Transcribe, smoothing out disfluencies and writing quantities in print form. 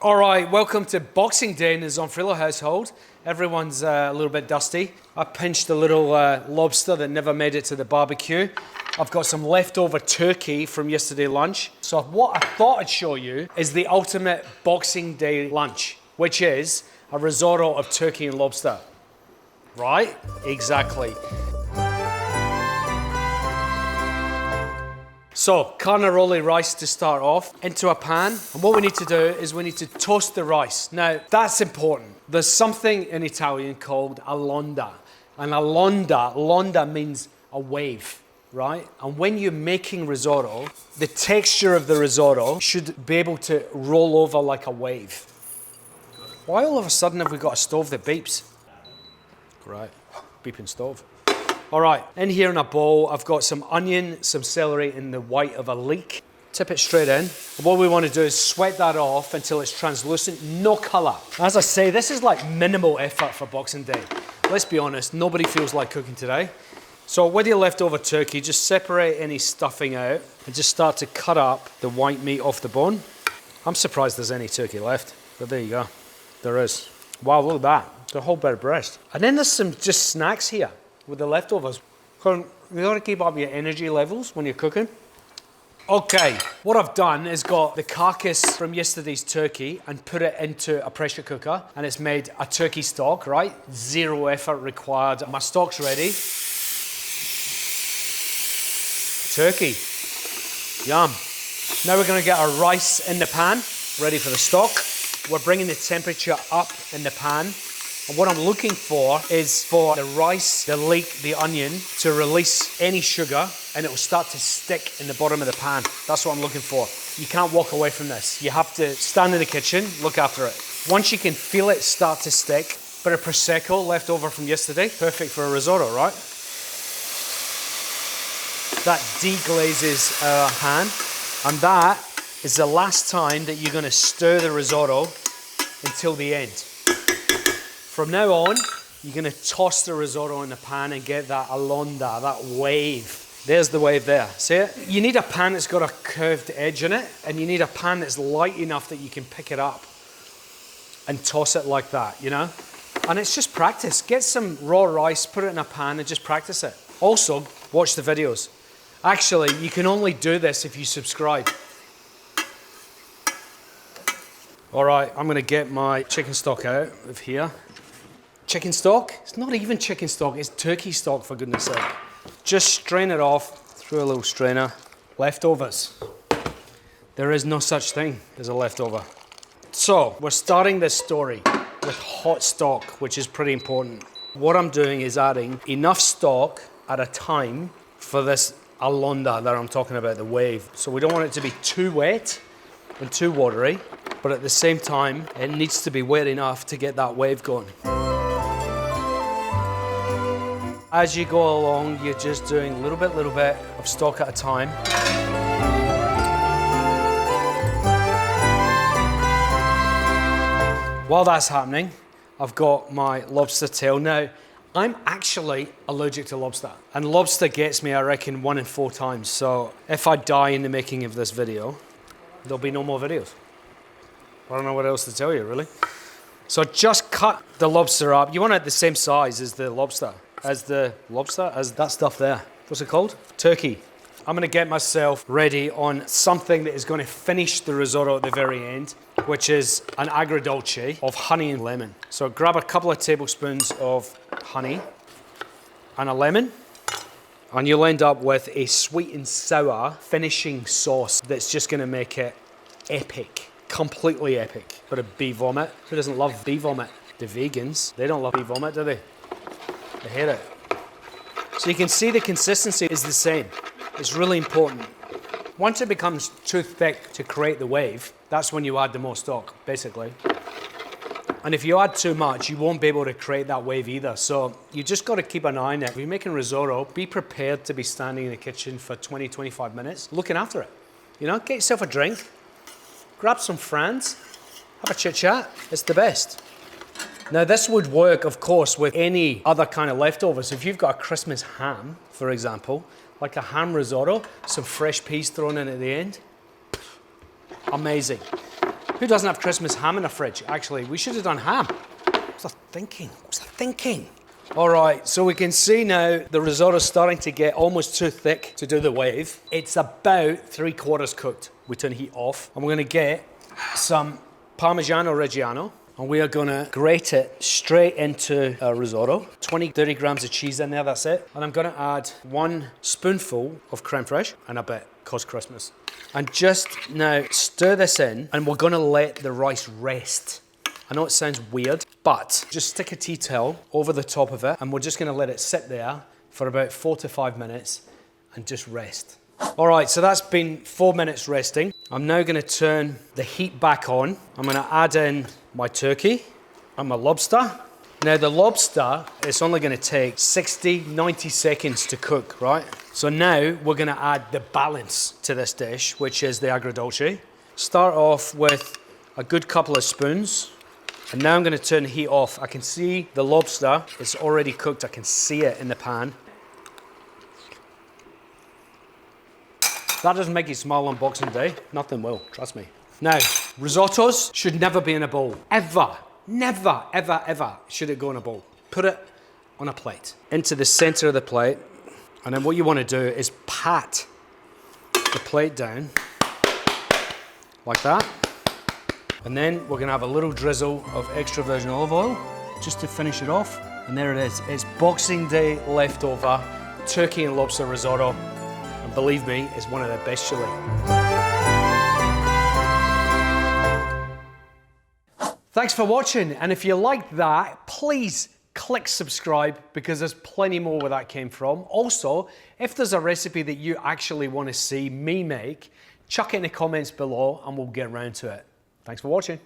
All right, welcome to Boxing Day in the Zonfrillo household. Everyone's a little bit dusty. I pinched a little lobster that never made it to the barbecue. I've got some leftover turkey from yesterday lunch. So what I thought I'd show you is the ultimate Boxing Day lunch, which is a risotto of turkey and lobster. Right? Exactly. So, carnaroli rice to start off, into a pan. And what we need to do is we need to toast the rice. Now, that's important. There's something in Italian called a londa. And a londa means a wave, right? And when you're making risotto, the texture of the risotto should be able to roll over like a wave. Why all of a sudden have we got a stove that beeps? Right, beeping stove. All right, in here in a bowl, I've got some onion, some celery in the white of a leek. Tip it straight in. And what we want to do is sweat that off until it's translucent, no color. As I say, this is like minimal effort for Boxing Day. Let's be honest, nobody feels like cooking today. So with your leftover turkey, just separate any stuffing out and just start to cut up the white meat off the bone. I'm surprised there's any turkey left, but there you go. There is. Wow, look at that. It's a whole bit of breast. And then there's some just snacks here with the leftovers. You gotta keep up your energy levels when you're cooking. Okay, what I've done is got the carcass from yesterday's turkey and put it into a pressure cooker, and it's made a turkey stock, right? Zero effort required. My stock's ready. Turkey, yum. Now we're gonna get our rice in the pan, ready for the stock. We're bringing the temperature up in the pan. And what I'm looking for is for the rice, the leek, the onion to release any sugar, and it will start to stick in the bottom of the pan. That's what I'm looking for. You can't walk away from this. You have to stand in the kitchen, look after it. Once you can feel it start to stick, bit of prosecco left over from yesterday, perfect for a risotto, right? That deglazes our pan, and that is the last time that you're going to stir the risotto until the end. From now on, you're going to toss the risotto in the pan and get that alonda, that wave. There's the wave there, see it? You need a pan that's got a curved edge in it, and you need a pan that's light enough that you can pick it up and toss it like that, you know? And it's just practice. Get some raw rice, put it in a pan and just practice it. Also, watch the videos. Actually, you can only do this if you subscribe. All right, I'm gonna get my chicken stock out of here. Chicken stock? It's not even chicken stock, it's turkey stock, for goodness sake. Just strain it off through a little strainer. Leftovers. There is no such thing as a leftover. So, we're starting this story with hot stock, which is pretty important. What I'm doing is adding enough stock at a time for this alonda that I'm talking about, the wave. So we don't want it to be too wet and too watery, but at the same time, it needs to be wet enough to get that wave going. As you go along, you're just doing a little bit of stock at a time. While that's happening, I've got my lobster tail. Now, I'm actually allergic to lobster, and lobster gets me, I reckon, 1 in 4 times. So if I die in the making of this video, there'll be no more videos. I don't know what else to tell you, really. So just cut the lobster up. You want it the same size as the lobster, as that stuff there. What's it called? Turkey. I'm gonna get myself ready on something that is gonna finish the risotto at the very end, which is an agrodolce of honey and lemon. So grab a couple of tablespoons of honey and a lemon, and you'll end up with a sweet and sour finishing sauce that's just gonna make it epic. Completely epic. Bit of bee vomit. Who doesn't love bee vomit? The vegans, they don't love bee vomit, do they? They hate it. So you can see the consistency is the same. It's really important. Once it becomes too thick to create the wave, that's when you add the more stock, basically. And if you add too much, you won't be able to create that wave either. So you just got to keep an eye on it. If you're making risotto, be prepared to be standing in the kitchen for 20, 25 minutes, looking after it. You know, get yourself a drink, grab some friends, have a chit chat. It's the best. Now this would work, of course, with any other kind of leftovers. If you've got a Christmas ham, for example, like a ham risotto, some fresh peas thrown in at the end, amazing. Who doesn't have Christmas ham in the fridge? Actually, we should have done ham. What was I thinking? What was I thinking? All right, so we can see now the risotto's starting to get almost too thick to do the wave. It's about 3/4 cooked. We turn the heat off, and we're gonna get some parmigiano reggiano, and we are gonna grate it straight into a risotto. 20, 30 grams of cheese in there, that's it. And I'm gonna add 1 spoonful of creme fraiche, and a bit, 'cause Christmas. And just now stir this in, and we're gonna let the rice rest. I know it sounds weird, but just stick a tea towel over the top of it, and we're just gonna let it sit there for about 4 to 5 minutes and just rest. All right, so that's been 4 minutes resting. I'm now gonna turn the heat back on. I'm gonna add in my turkey and my lobster. Now the lobster, it's only gonna take 60, 90 seconds to cook, right? So now we're gonna add the balance to this dish, which is the agrodolce. Start off with a good couple of spoons. And now I'm gonna turn the heat off. I can see the lobster, it's already cooked. I can see it in the pan. That doesn't make you smile on Boxing Day. Nothing will, trust me. Now, risottos should never be in a bowl. Ever, never, ever, ever should it go in a bowl. Put it on a plate, into the center of the plate. And then what you wanna do is pat the plate down like that. And then we're gonna have a little drizzle of extra virgin olive oil just to finish it off. And there it is. It's Boxing Day leftover turkey and lobster risotto. And believe me, it's one of the best chili. Thanks for watching. And if you like that, please click subscribe, because there's plenty more where that came from. Also, if there's a recipe that you actually want to see me make, chuck it in the comments below and we'll get around to it. Thanks for watching.